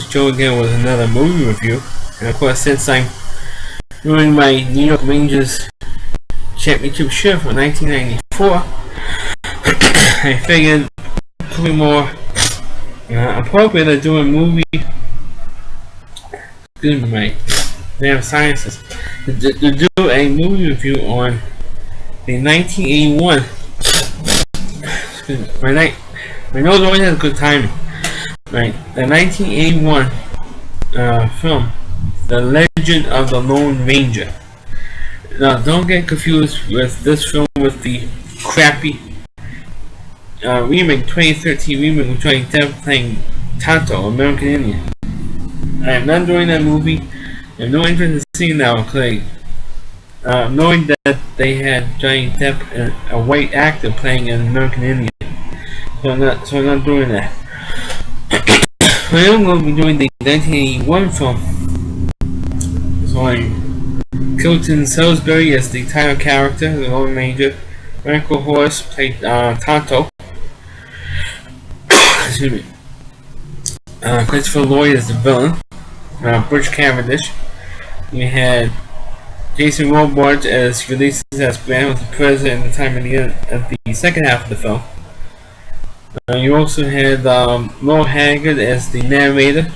is Joe again with another movie review. And of course, since I'm doing my New York Rangers championship shift for 1994, I figured probably more appropriate to do a movie. Excuse me, my damn sciences. To do a movie review on the 1981. Excuse me, my nose always has good timing. Right, the 1981 film, The Legend of the Lone Ranger. Now, don't get confused with this film with the crappy remake, 2013 remake with Johnny Depp playing Tonto, American Indian. I am not doing that movie. I have no interest in seeing that one because knowing that they had Johnny Depp and a white actor playing an American Indian. So I'm not doing that. I am going to be doing the 1981 film. Starring Kilton Salisbury as the title character, the Lone Ranger. Michael Horse played Tonto. Excuse me. Christopher Lloyd as the villain. Butch Cavendish. You had Jason Robards as Ulysses S. Grant, was the president at the time of the second half of the film. You also had Laurel Haggard as the narrator,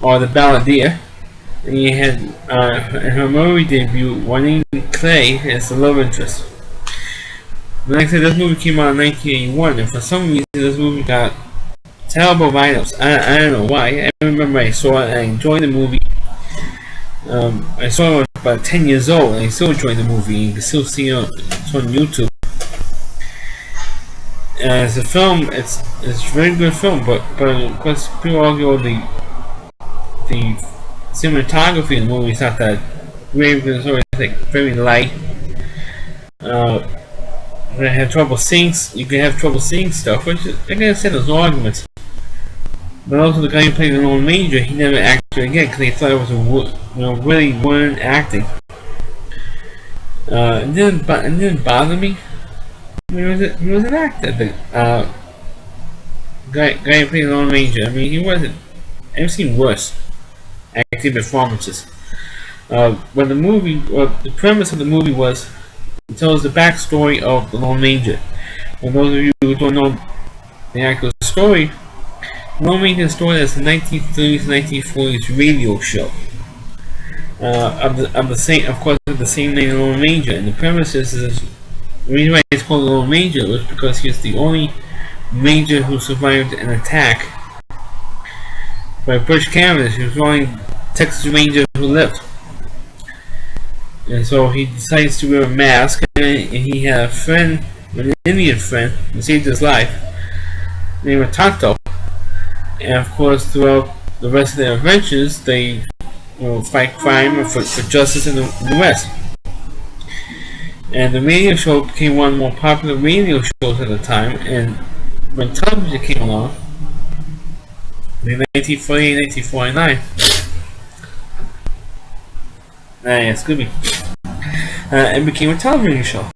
or the balladeer. And you had in her movie debut, Juanita Clay as the love interest. Like I said, this movie came out in 1981, and for some reason this movie got terrible write-ups. I don't know why. I remember I saw it and I enjoyed the movie. I saw it when I was about 10 years old and I still enjoyed the movie. You can still see it on YouTube. As a film, it's a very good film, but of course people argue the cinematography in the movie is not that great because it's always like very light. You can have trouble seeing stuff, which I can say there's no arguments. But also the guy who played the Lone Ranger, he never acted again because he thought it was really weren't acting. It didn't bother me. I mean, he was an actor. The guy who played the Lone Ranger. I mean, he wasn't. I've seen worse acting performances. But the premise of the movie was, it tells the backstory of the Lone Ranger. For those of you who don't know the actual story, Lone Ranger started as a 1930s, 1940s radio show. Of the same name, Lone Ranger. And the premise is the reason why it's called the Lone Ranger was because he was the only Ranger who survived an attack by Butch Cavendish, who was the only Texas Ranger who lived. And so he decides to wear a mask, and he had a friend, an Indian friend, who saved his life, named Tonto. And of course, throughout the rest of their adventures, they fight crime and for justice in the West. And the radio show became one of the more popular radio shows at the time. And when television came along in 1948, 1949, excuse me, it became a television show.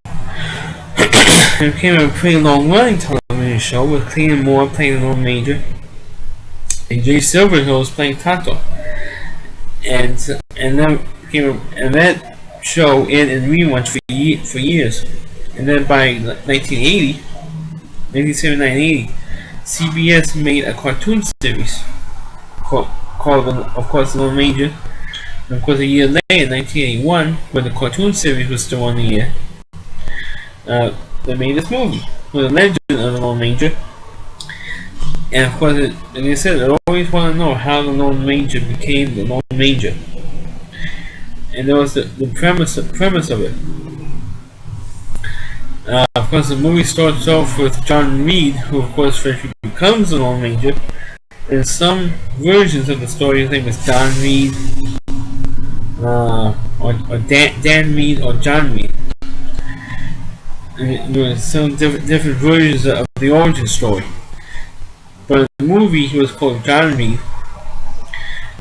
It became a pretty long-running television show with Clayton Moore playing the Lone Ranger and Jay Silverhill was playing Tonto. And that show in reruns for years. And then by 1979-80, CBS made a cartoon series called of course, The Lone Ranger. And of course, a year later, in 1981, when the cartoon series was still on the air, they made this movie, The Legend of the Lone Ranger. And of course, like I said, I always want to know how the Lone Ranger became the Lone Ranger. And that was the premise of it. Of course, the movie starts off with John Reed, who of course eventually becomes the Lone Ranger. In some versions of the story, his name is Don Reed, or Dan Reed, or John Reed. And there were some different versions of the origin story. But in the movie, he was called John Reed.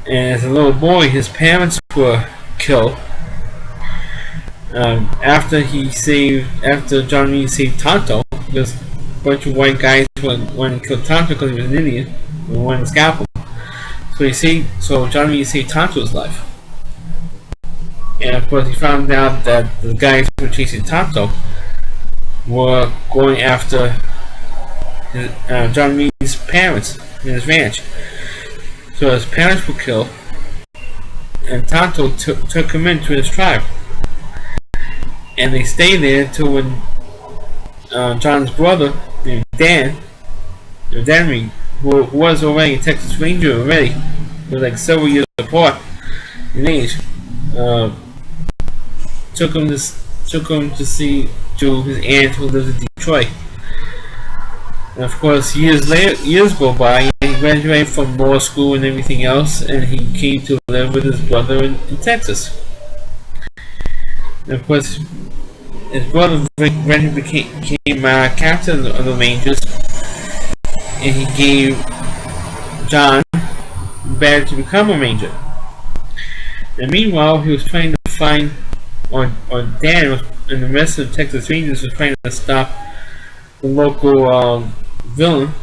And as a little boy, his parents were killed after John Reed saved Tonto, because a bunch of white guys went and killed Tonto because he was an Indian. and wanted to scalp him. So John Reed saved Tonto's life. And of course, he found out that the guys who were chasing Tonto were going after John Reed's parents in his ranch. So his parents were killed, and Tonto took him into his tribe. And they stayed there until when John's brother, named Dan Reed, who was already a Texas Ranger already, he was like several years apart in age, took him to see to his aunt who lives in Detroit. And of course, years go by, and he graduated from law school and everything else, and he came to live with his brother in Texas. And of course, his brother became captain of the Rangers, and he gave John the badge to become a Ranger. And meanwhile, he was trying to find, or Dan and the rest of the Texas Rangers was trying to stop the local villain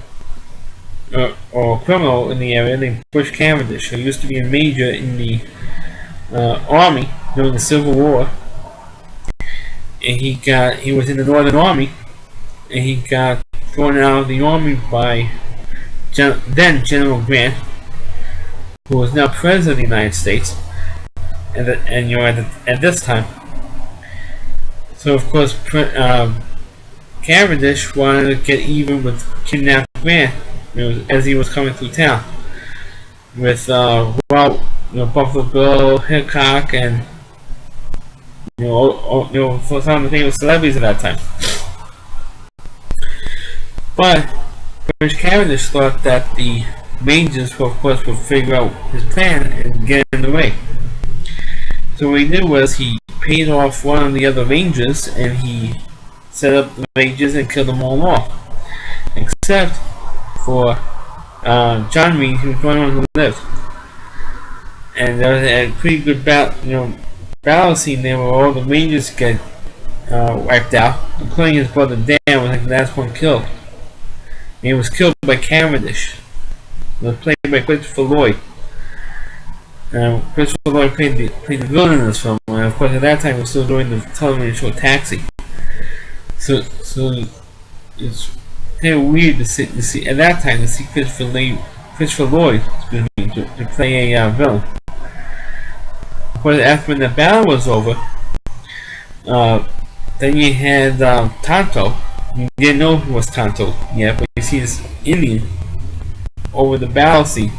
or criminal in the area named Bush Cavendish, who used to be a major in the army during the Civil War. And he was in the Northern Army, and he got thrown out of the army by then General Grant, who was now President of the United States, at this time. So of course, Cavendish wanted to get even with kidnapped Grant as he was coming through town with Buffalo Bill, Hickok, and for some of the famous celebrities at that time. But Bush Cavendish thought that the Rangers, of course, would figure out his plan and get in the way. So what he did was he paid off one of the other Rangers, and he set up the Rangers and killed them all off, except for John Reed, who was the only one who lived. And there was a pretty good battle scene there where all the Rangers get wiped out, including his brother Dan was like the last one killed. And he was killed by Cavendish. It was played by Christopher Lloyd. Christopher Lloyd played the villain in this film, and of course at that time he was still doing the television show Taxi. So it's kind of weird to see at that time to see Christopher Lloyd to play a villain. Of course, after when the battle was over, then you had Tonto. You didn't know who was Tonto yet, but you see this Indian over the battle scene.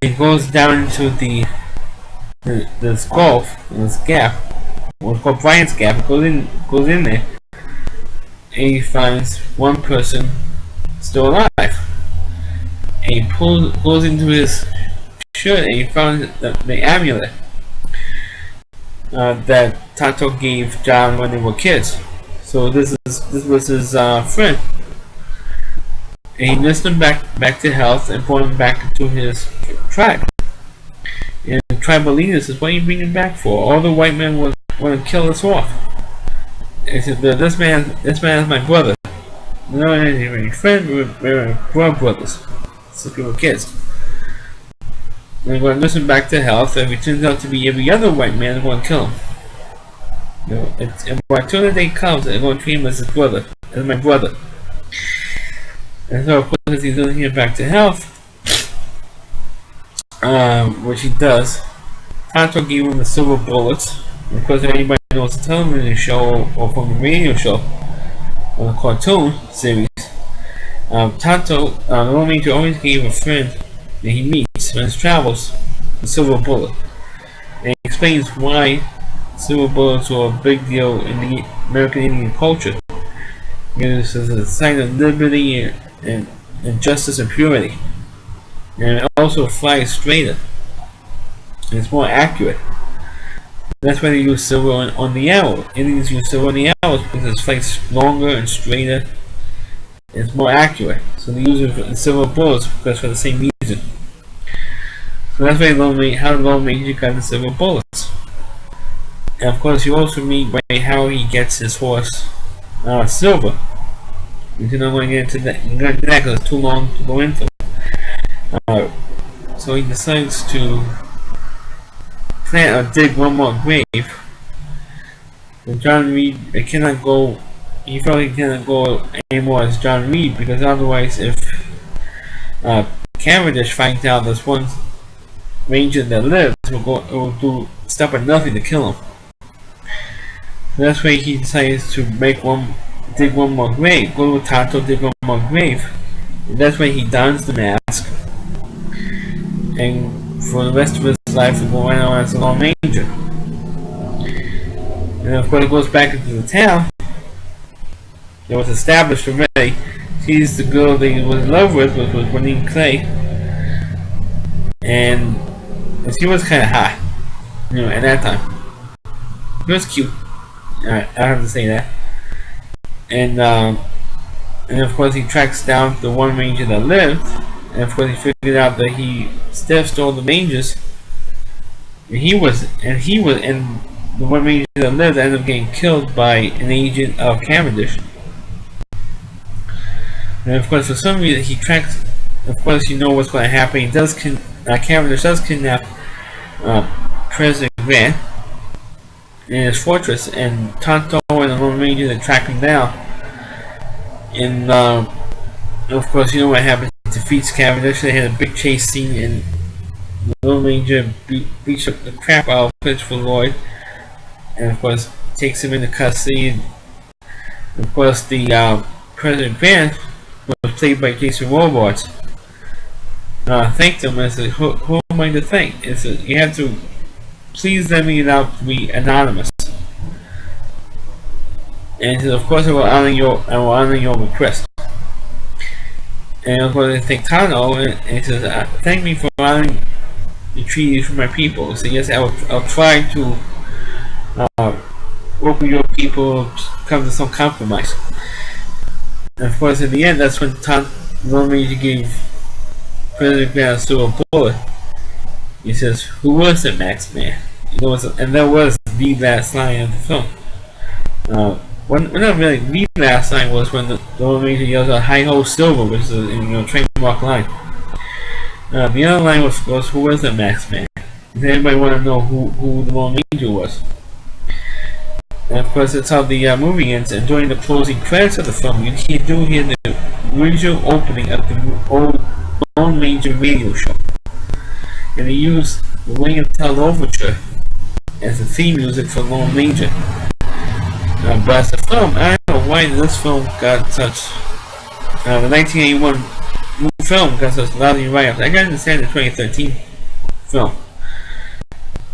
He goes down into this gulf, this gap, what's called Bryant's Gap. He goes in there, and he finds one person still alive. And he goes into his shirt, and he found the amulet that Tonto gave John when they were kids. So this was his friend. And he nursed him back to health and brought him back into his tribe. And the tribal leader says, "What are you bringing him back for? All the white men want to kill us off." And he said, "This man is my brother. No, he's my friend. We're brothers since we were kids." And they're going to nurse him back to health. And if it turns out to be every other white man, they're going to kill him. And by the time the day comes, they're going to treat him as his brother, as my brother. And so, of course, he's going to get back to health, which he does. Tonto gave him the silver bullets. And of course, if anybody knows the television show or from the radio show or the cartoon series, Tonto, the Lone Ranger, always gave a friend that he meets on his travels the silver bullet. And he explains why silver bullets were a big deal in the American Indian culture. Because it's a sign of liberty and justice and purity. And it also flies straighter. And it's more accurate. That's why they use silver on the arrow. Indians use silver on the arrows because it flies longer and straighter. And it's more accurate. So they use it for the silver bullets because for the same reason. So that's why how the Lone Ranger got the silver bullets. And of course you also meet by how he gets his horse Silver. I'm not going to get into that. I'm going to do that because it's too long to go into. Uh, so he decides to plant or dig one more grave. And John Reed, cannot go. He felt he cannot go anymore as John Reed because otherwise, if Cavendish finds out there's one ranger that lives, it will do stop at nothing to kill him. So that's why he decides to dig one more grave. Go to Tonto, dig one more grave. And that's why he dons the mask, and for the rest of his life, will go around as a Lone Ranger. And of course, he goes back into the town that was established already. Sees the girl that he was in love with, which was Winnie Clay, and she was kind of hot, at that time. She was cute. I have to say that. And of course, he tracks down the one ranger that lived, and of course, he figured out that he stole the rangers. And the one ranger that lived ended up getting killed by an agent of Cavendish. And of course, for some reason, he tracks. Of course, you know what's going to happen. Cavendish does kidnap President Grant in his fortress, and Tonto and the Lone Ranger that track him down. And of course, you know what happens. He defeats Cavendish. They had a big chase scene, and the Lone Ranger beats up the crap out of Christopher Lloyd, and of course, takes him into custody. And of course, the President Grant was played by Jason Robards. Thanked him and said, who am I to thank? It said, you have to please let me out to be anonymous. And he said, of course I will honor your request. And of course I thank Tano, and he says, thank me for honoring the treaties for my people. He said, yes, I'll try to work with your people to come to some compromise. And of course, in the end, that's when Lone Ranger gave President Grant a silver bullet. He says, "Who was it, Max Man?" And that was the last line of the film. Not really the last line was when the Lone Ranger yells out "Hi Ho Silver," which is a trademark line. The other line was "Who was it, Max Man?" Does anybody want to know who the Lone Ranger was? And of course, that's how the movie ends. And during the closing credits of the film, you do hear the original opening of the old Lone Ranger radio show. And they used the Lengend overture as the theme music for Lone Ranger. But as the film, I don't know why this film got such. The 1981 film got such lousy write-ups. I can understand the 2013 film,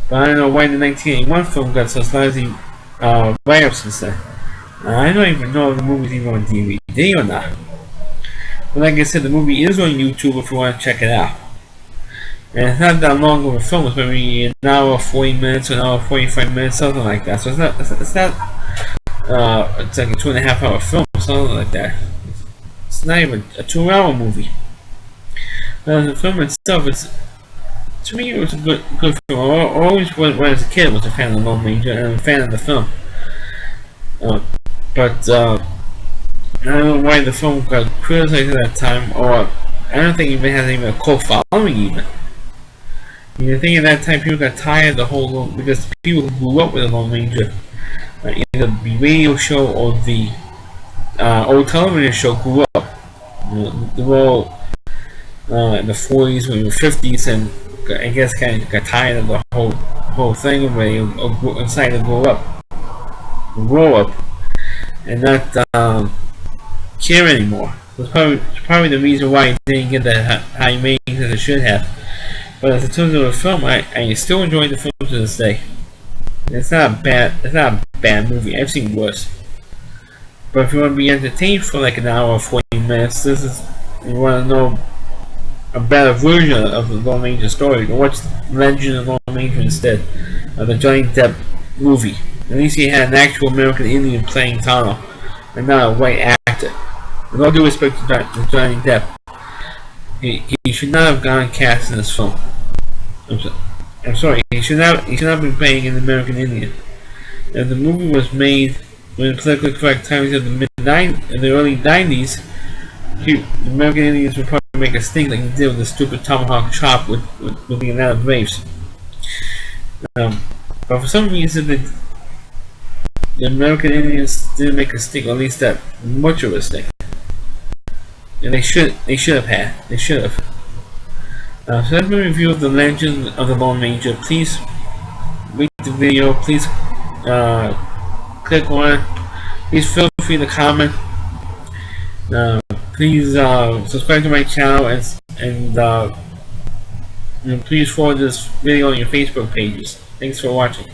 but I don't know why the 1981 film got such lousy write-ups instead. I don't even know if the movie's even on DVD or not. But like I said, the movie is on YouTube if you want to check it out. And it's not that long of a film. It's maybe an hour 40 minutes, an hour 45 minutes, something like that. So it's not it's like a 2.5 hour film, something like that. It's not even a 2-hour movie. The film itself, to me, it was a good film. I always, when I was a kid, was a fan of Lone Ranger and a fan of the film. But I don't know why the film got criticized at that time, or I don't think it even has even a cult following even. I think at that time people got tired of the whole, because people who grew up with the Lone Ranger, either the radio show or the old television show grew up. They were all in the 40s or the 50s, and I guess kind of got tired of the whole thing, or decided to grow up, and not care anymore. So it's probably the reason why it didn't get the high ratings as it should have. But as in terms of a film, I still enjoy the film to this day. It's not a bad movie. I've seen worse. But if you want to be entertained for like an hour or 40 minutes, you want to know a better version of the Lone Ranger story, to watch Legend of Lone Ranger instead of the Johnny Depp movie. At least he had an actual American Indian playing Tano, and not a white actor. With all due respect to Johnny Depp, he should not have gone cast in this film. I'm sorry. He should not be playing an American Indian. If the movie was made when the politically correct times of the mid in the early 90s, the American Indians would probably make a stink like they did with the stupid tomahawk chop with the United Braves. But for some reason, the American Indians didn't make a stink, or at least that much of a stink. And they should have had. They should have. So that's my review of the Legend of the Lone Ranger. Please rate the video. Please click on it. Please feel free to comment. Please subscribe to my channel and please forward this video on your Facebook pages. Thanks for watching.